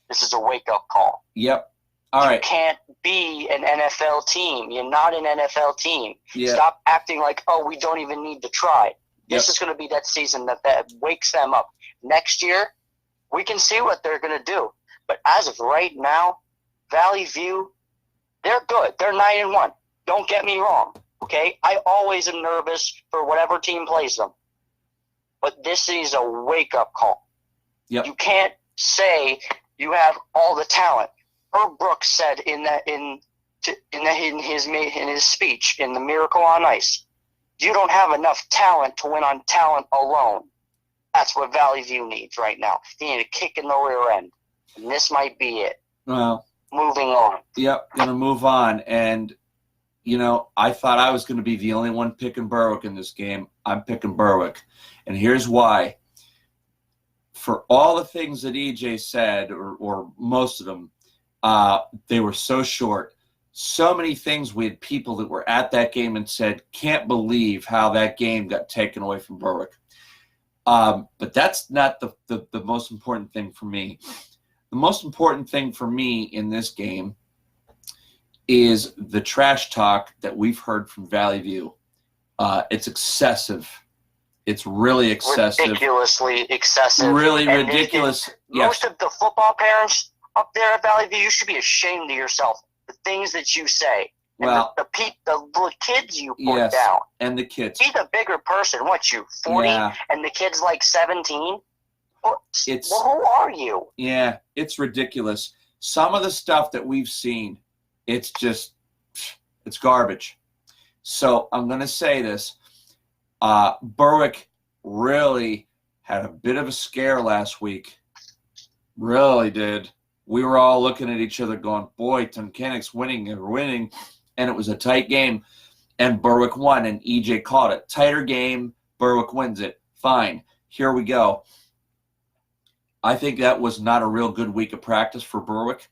Speaker 2: this is a wake-up call.
Speaker 1: Yep. All right.
Speaker 2: You can't be an NFL team. You're not an NFL team.
Speaker 1: Yeah.
Speaker 2: Stop acting like, oh, we don't even need to try. This is going to be that season that wakes them up. Next year, we can see what they're going to do. But as of right now, Valley View, they're good. They're 9-1. Don't get me wrong. Okay? I always am nervous for whatever team plays them. But this is a wake-up call.
Speaker 1: Yep.
Speaker 2: You can't say you have all the talent. Herb Brooks said in his speech in the Miracle on Ice, you don't have enough talent to win on talent alone. That's what Valley View needs right now. They need a kick in the rear end. And this might be it.
Speaker 1: Well,
Speaker 2: moving on.
Speaker 1: Yep, gonna move on. And I thought I was gonna be the only one picking Berwick in this game. I'm picking Berwick. And here's why. For all the things that EJ said, or most of them, they were so short. So many things, we had people that were at that game and said, can't believe how that game got taken away from Berwick. But that's not the most important thing for me. The most important thing for me in this game is the trash talk that we've heard from Valley View. It's excessive. It's really excessive.
Speaker 2: Ridiculously excessive.
Speaker 1: Really
Speaker 2: and
Speaker 1: ridiculous.
Speaker 2: Most of the football parents up there at Valley View, you should be ashamed of yourself. The things that you say. And
Speaker 1: well,
Speaker 2: the kids you put down.
Speaker 1: And the kids.
Speaker 2: Be the bigger person. What, you 40?
Speaker 1: Yeah.
Speaker 2: And the kid's like 17?
Speaker 1: It's
Speaker 2: who are you?
Speaker 1: yeah, it's ridiculous. Some of the stuff that we've seen, it's garbage. So I'm going to say this. Berwick really had a bit of a scare last week. Really did. We were all looking at each other going, boy, Tunkenic's winning and winning. And it was a tight game. And Berwick won, and EJ caught it. Tighter game, Berwick wins it. Fine. Here we go. I think that was not a real good week of practice for Berwick.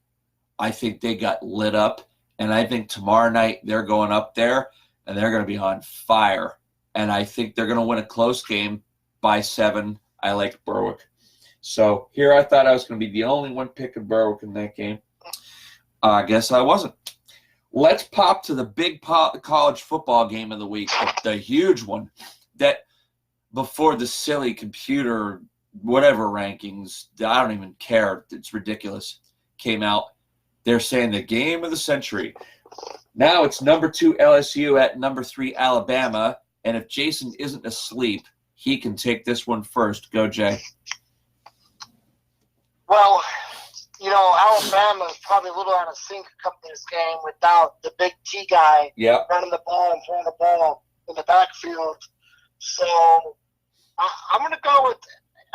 Speaker 1: I think they got lit up. And I think tomorrow night they're going up there, and they're going to be on fire. And I think they're going to win a close game by 7. I like Berwick. So here I thought I was going to be the only one picking Berwick in that game. I guess I wasn't. Let's pop to the big college football game of the week, the huge one that before the silly computer whatever rankings, I don't even care. It's ridiculous. Came out. They're saying the game of the century. Now it's number 2 LSU at number 3 Alabama. And if Jason isn't asleep, he can take this one first. Go, Jay.
Speaker 3: Well, Alabama is probably a little out of sync coming to this game without the big T guy running the ball and throwing the ball in the backfield. So I'm going to go with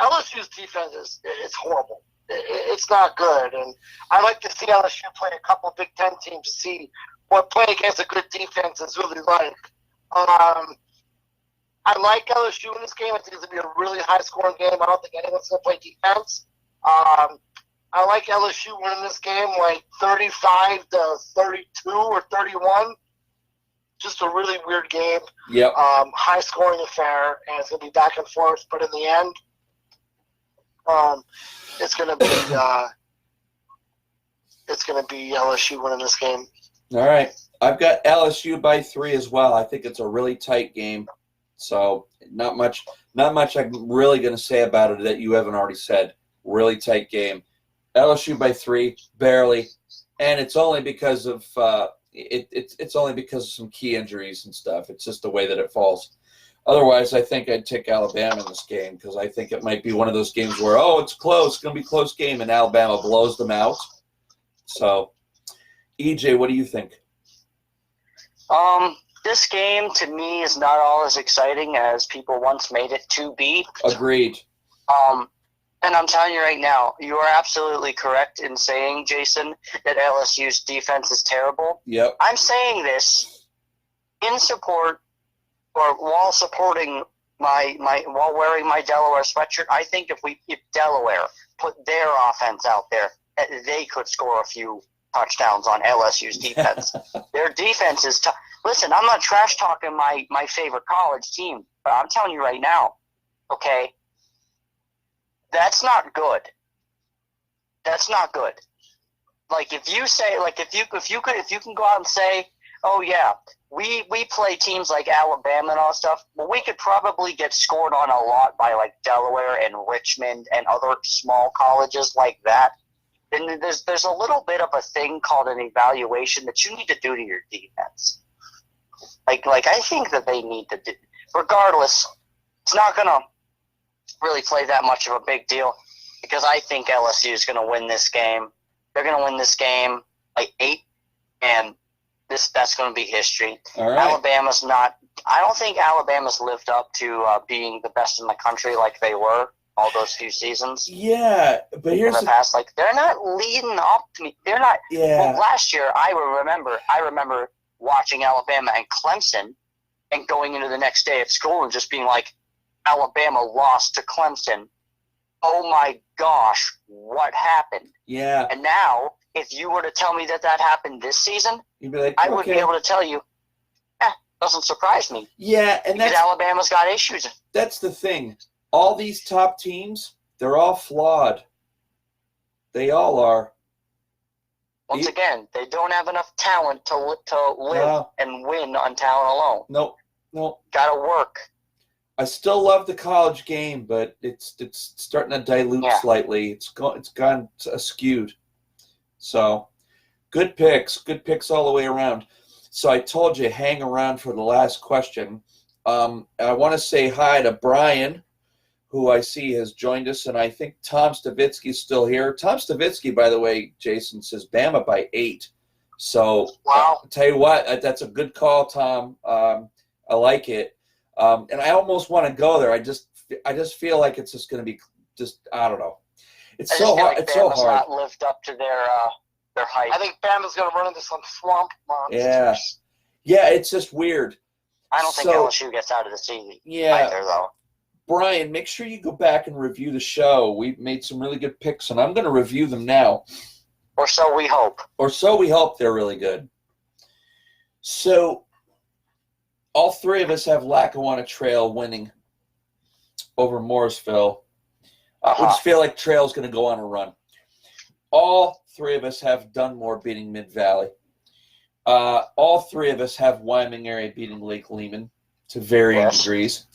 Speaker 3: LSU's defense is horrible. It's not good. And I like to see LSU play a couple of Big Ten teams to see what playing against a good defense is really like. I like LSU in this game. I think it's going to be a really high-scoring game. I don't think anyone's going to play defense. I like LSU winning this game like 35-32 or 31. Just a really weird game.
Speaker 1: Yep.
Speaker 3: High-scoring affair, and it's going to be back and forth. But in the end, it's going to be LSU winning this game.
Speaker 1: All right. I've got LSU by 3 as well. I think it's a really tight game. So not much I'm really going to say about it that you haven't already said. Really tight game. LSU by 3, barely, and it's only because of it's only because of some key injuries and stuff. It's just the way that it falls. Otherwise, I think I'd take Alabama in this game because I think it might be one of those games where it's close, it's going to be a close game, and Alabama blows them out. So, EJ, what do you think?
Speaker 2: This game to me is not all as exciting as people once made it to be.
Speaker 1: Agreed.
Speaker 2: And I'm telling you right now, you are absolutely correct in saying, Jason, that LSU's defense is terrible.
Speaker 1: Yep.
Speaker 2: I'm saying this in support or while supporting while wearing my Delaware sweatshirt. I think if Delaware put their offense out there, they could score a few touchdowns on LSU's defense. Their defense is tough. Listen, I'm not trash talking my favorite college team, but I'm telling you right now, okay, that's not good. That's not good. Like if you say, like if you can go out and say, oh yeah, we play teams like Alabama and all that stuff, well, we could probably get scored on a lot by like Delaware and Richmond and other small colleges like that. Then there's a little bit of a thing called an evaluation that you need to do to your defense. Like I think that they need to do, regardless, it's not gonna really play that much of a big deal because I think LSU is gonna win this game. They're gonna win this game like 8, and that's gonna be history.
Speaker 1: All right.
Speaker 2: Alabama's not. I don't think Alabama's lived up to being the best in the country like they were all those few seasons.
Speaker 1: Yeah, but here's
Speaker 2: in the past, like they're not leading up to me. They're not.
Speaker 1: Yeah.
Speaker 2: Well, last year I remember watching Alabama and Clemson, and going into the next day at school and just being like, Alabama lost to Clemson. Oh my gosh, what happened?
Speaker 1: Yeah.
Speaker 2: And now, if you were to tell me that happened this season,
Speaker 1: you'd be like,
Speaker 2: I would be able to tell you, doesn't surprise me.
Speaker 1: Yeah, and
Speaker 2: because Alabama's got issues.
Speaker 1: That's the thing. All these top teams, they're all flawed. They all are.
Speaker 2: Once again, they don't have enough talent to live and win on talent alone.
Speaker 1: Nope.
Speaker 2: Got to work.
Speaker 1: I still love the college game, but it's starting to dilute slightly. It's gone skewed. So, good picks all the way around. So I told you, hang around for the last question. I want to say hi to Brian, who I see has joined us, and I think Tom Stavitsky's still here. Tom Stavitsky, by the way, Jason, says Bama by 8. So
Speaker 3: Wow.
Speaker 1: I'll tell you what, that's a good call, Tom. I like it. And I almost want to go there. I just feel like it's just going to be I don't know. It's so hard. It's so hard.
Speaker 2: Not lived up to their hype.
Speaker 3: I think Bama's going to run into some swamp monsters.
Speaker 1: Yeah. Yeah, it's just weird.
Speaker 2: I don't think LSU gets out of the season either, though.
Speaker 1: Brian, make sure you go back and review the show. We've made some really good picks, and I'm going to review them now.
Speaker 2: Or so we hope.
Speaker 1: Or so we hope they're really good. So all three of us have Lackawanna Trail winning over Morrisville. We just feel like Trail's going to go on a run. All three of us have Dunmore beating Mid-Valley. All three of us have Wyoming area beating Lake Lehman to varying degrees.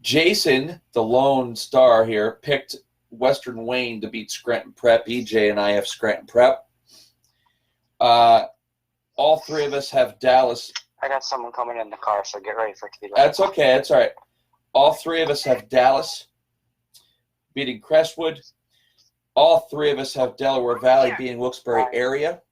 Speaker 1: Jason, the lone star here, picked Western Wayne to beat Scranton Prep. EJ and I have Scranton Prep. All three of us have Dallas.
Speaker 2: I got someone coming in the car, so get ready for it to be loud.
Speaker 1: That's okay. That's all right. All three of us have Dallas beating Crestwood. All three of us have Delaware Valley beating Wilkes-Barre area.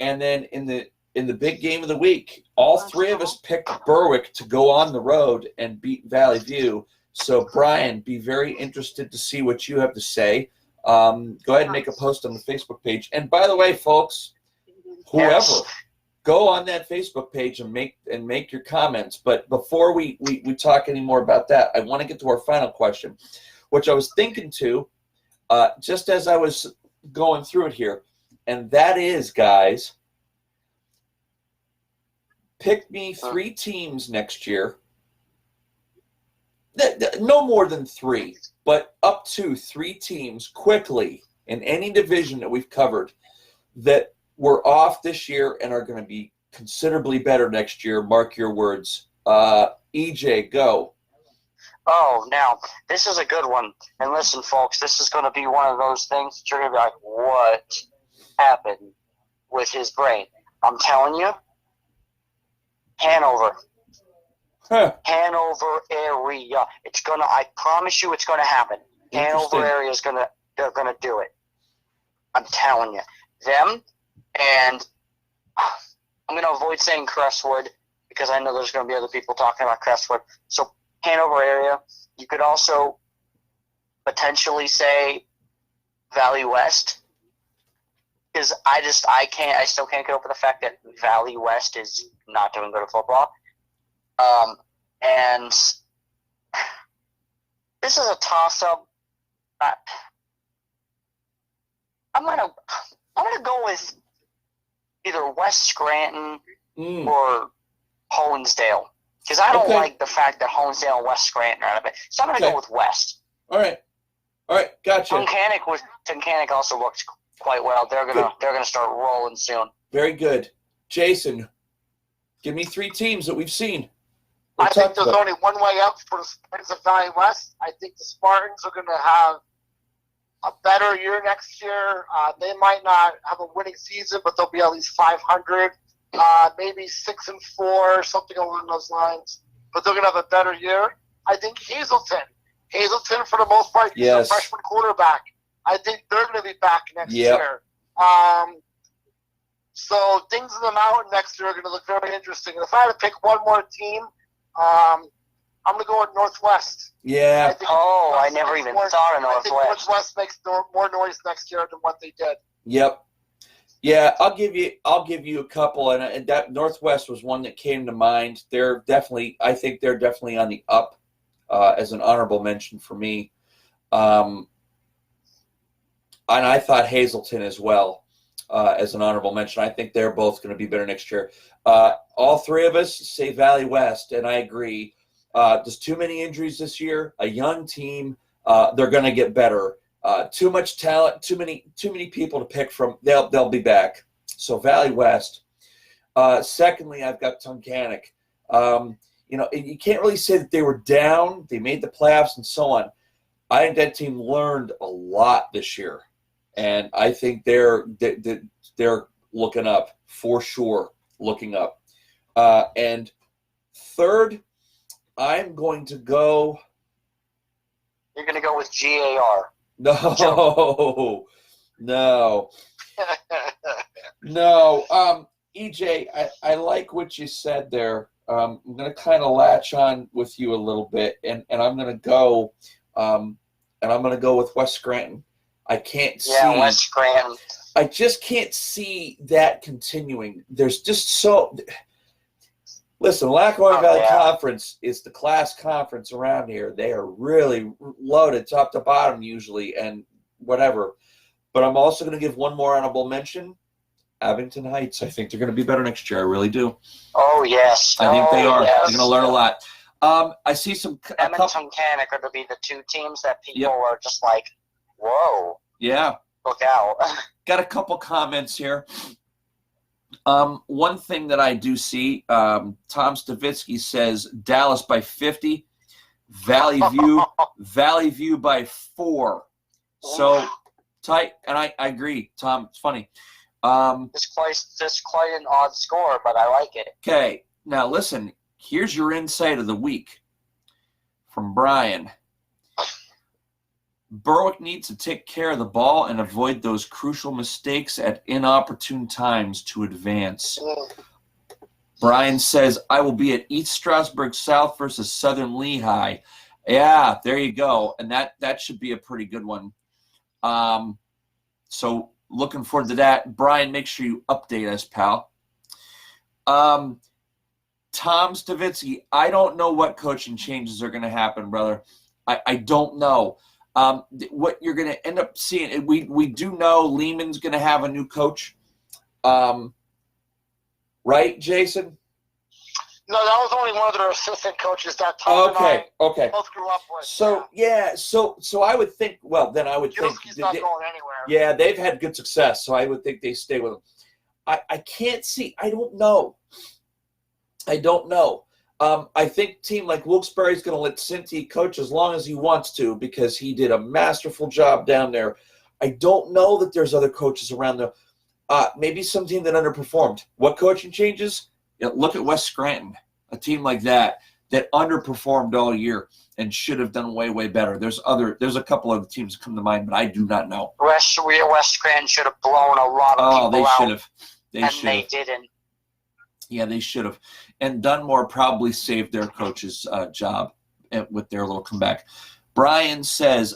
Speaker 1: And then in the big game of the week, all three of us picked Berwick to go on the road and beat Valley View. So, Brian, be very interested to see what you have to say. Go ahead and make a post on the Facebook page. And by the way, folks, whoever, go on that Facebook page and make your comments. But before we talk any more about that, I want to get to our final question, which I was thinking to just as I was going through it here. And that is, guys, pick me 3 teams next year. No more than 3, but up to 3 teams quickly in any division that we've covered that were off this year and are going to be considerably better next year. Mark your words. EJ, go.
Speaker 2: Oh, now, this is a good one. And listen, folks, this is going to be one of those things that you're going to be like, what happened with his brain? I'm telling you, Hanover. Hanover area. I promise you it's gonna happen. Hanover area they're gonna do it. I'm telling you. Them, and I'm gonna avoid saying Crestwood because I know there's gonna be other people talking about Crestwood. So Hanover area. You could also potentially say Valley West. Because I still can't get over the fact that Valley West is not doing good at football. And this is a toss-up. I'm gonna go with either West Scranton or Honesdale because I don't like the fact that Honesdale and West Scranton are out of it. So I'm gonna go with West.
Speaker 1: All right, gotcha.
Speaker 2: Tunkhannock also looks quite well. They're gonna start rolling soon.
Speaker 1: Very good, Jason. Give me 3 teams that we've seen.
Speaker 3: I think there's only one way up for the Spartans of Valley West. I think the Spartans are going to have a better year next year. They might not have a winning season, but they'll be at least 500, maybe 6-4, something along those lines. But they're going to have a better year. I think Hazelton, for the most part, is a freshman quarterback. I think they're going to be back next year. So things in the mountain next year are going to look very interesting. And if I had to pick one more team, I'm going to go with Northwest.
Speaker 1: Yeah.
Speaker 2: I never even thought of Northwest.
Speaker 3: I think Northwest makes more noise next year than what they did.
Speaker 1: Yep. Yeah, I'll give you a couple, and that Northwest was one that came to mind. I think they're definitely on the up as an honorable mention for me. And I thought Hazelton as well. As an honorable mention. I think they're both going to be better next year. All 3 of us say Valley West, and I agree. There's too many injuries this year. A young team, they're going to get better. Too much talent, too many people to pick from. They'll be back. So Valley West. Secondly, I've got Tunkhannock. You can't really say that they were down. They made the playoffs and so on. I think that team learned a lot this year. And I think they're looking up for sure, looking up. And third, I'm going to go
Speaker 2: You're going to go with GAR.
Speaker 1: No. No. EJ, I like what you said there. I'm going to kind of latch on with you a little bit, and I'm going to go with West Scranton. I can't see.
Speaker 2: Yeah, West Scranton.
Speaker 1: I just can't see that continuing. There's just so. Listen, Lackawanna Valley Conference is the class conference around here. They are really loaded top to bottom usually, and whatever. But I'm also going to give one more honorable mention. Abington Heights. I think they're going to be better next year. I really do.
Speaker 2: Oh, yes.
Speaker 1: I think they are.
Speaker 2: Yes.
Speaker 1: They're going to learn a lot. I see some.
Speaker 2: Edmonton Can are going to be the two teams that people are just like, whoa.
Speaker 1: Yeah.
Speaker 2: Look out.
Speaker 1: Got a couple comments here. One thing that I do see, Tom Stavitsky says Dallas by 50, Valley View by 4. So tight, and I agree, Tom. It's funny.
Speaker 2: It's quite an odd score, but I like it.
Speaker 1: Okay, now listen. Here's your insight of the week from Brian. Berwick needs to take care of the ball and avoid those crucial mistakes at inopportune times to advance. Brian says, I will be at East Strasburg South versus Southern Lehigh. Yeah, there you go. And that should be a pretty good one. So looking forward to that. Brian, make sure you update us, pal. Tom Stavitsky, I don't know what coaching changes are going to happen, brother. I don't know. What you're going to end up seeing, we do know Lehman's going to have a new coach. Right, Jason?
Speaker 3: No, that was only one of their assistant coaches that Tom and I both grew up with.
Speaker 1: So I would think. Well, then I would think
Speaker 3: Gilski's not going anywhere.
Speaker 1: Yeah, they've had good success, so I would think they stay with him. I can't see. I don't know. I think a team like Wilkes-Barre is going to let Cinti coach as long as he wants to because he did a masterful job down there. I don't know that there's other coaches around there. Maybe some team that underperformed. What coaching changes? Look at West Scranton, a team like that underperformed all year and should have done way, way better. There's a couple other teams that come to mind, but I do not know.
Speaker 2: West Scranton should have blown a lot of people out.
Speaker 1: Should have.
Speaker 2: They didn't.
Speaker 1: Yeah, they should have. And Dunmore probably saved their coach's job with their little comeback. Brian says,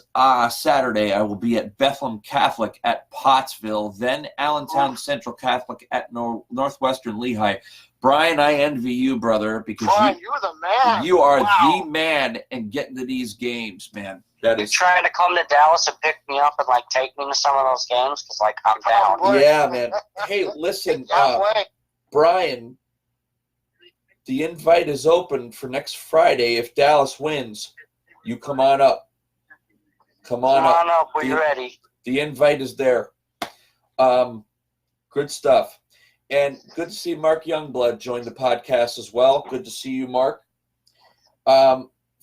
Speaker 1: Saturday I will be at Bethlehem Catholic at Pottsville, then Allentown Central Catholic at Northwestern Lehigh. Brian, I envy you, brother, because
Speaker 3: you're the man.
Speaker 1: You are the man in getting to these games, man.
Speaker 2: You're trying to come to Dallas and pick me up and take me to some of those games because I'm down.
Speaker 1: Yeah, man. Hey, listen, Brian, the invite is open for next Friday. If Dallas wins, you come on up. Come on up.
Speaker 2: We're ready.
Speaker 1: The invite is there. Good stuff. And good to see Mark Youngblood join the podcast as well. Good to see you, Mark.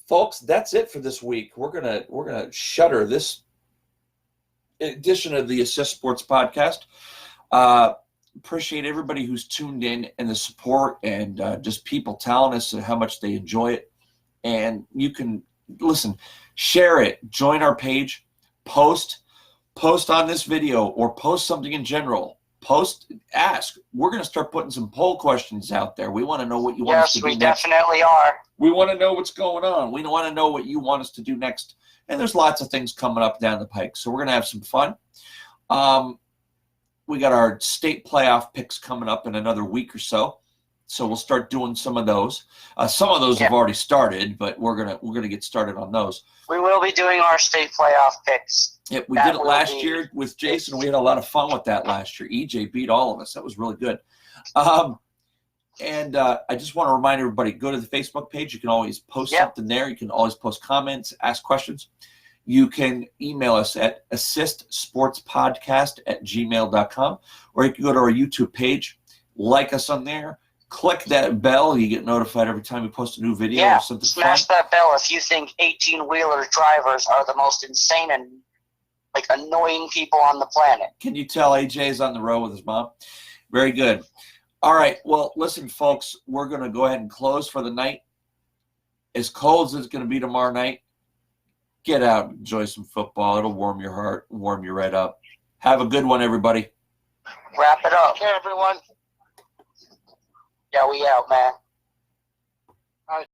Speaker 1: Folks, that's it for this week. We're gonna shutter this edition of the Assist Sports Podcast. Appreciate everybody who's tuned in and the support and just people telling us how much they enjoy it. And you can listen, share it, join our page, post on this video or post something in general. Ask. We're going to start putting some poll questions out there. We want to know what you want us to do next.
Speaker 2: Yes, we definitely are.
Speaker 1: We want to know what's going on. We want to know what you want us to do next. And there's lots of things coming up down the pike. So we're going to have some fun. We got our state playoff picks coming up in another week or so. So we'll start doing some of those. Some of those have already started, but we're gonna get started on those.
Speaker 2: We will be doing our state playoff picks.
Speaker 1: Yeah, we did it last year with Jason. We had a lot of fun with that last year. EJ beat all of us. That was really good. And I just want to remind everybody, go to the Facebook page. You can always post something there. You can always post comments, ask questions. You can email us at assistsportspodcast@gmail.com, or you can go to our YouTube page, like us on there. Click that bell. You get notified every time we post a new video or something
Speaker 2: smash
Speaker 1: fun.
Speaker 2: That bell if you think 18-wheeler drivers are the most insane and annoying people on the planet.
Speaker 1: Can you tell AJ's on the road with his mom? Very good. All right. Well, listen, folks, we're going to go ahead and close for the night. As cold as it's going to be tomorrow night, Get out, enjoy some football. It'll warm your heart, warm you right up. Have a good one, everybody.
Speaker 2: Wrap it up.
Speaker 3: Okay, everyone.
Speaker 2: Yeah, we out, man.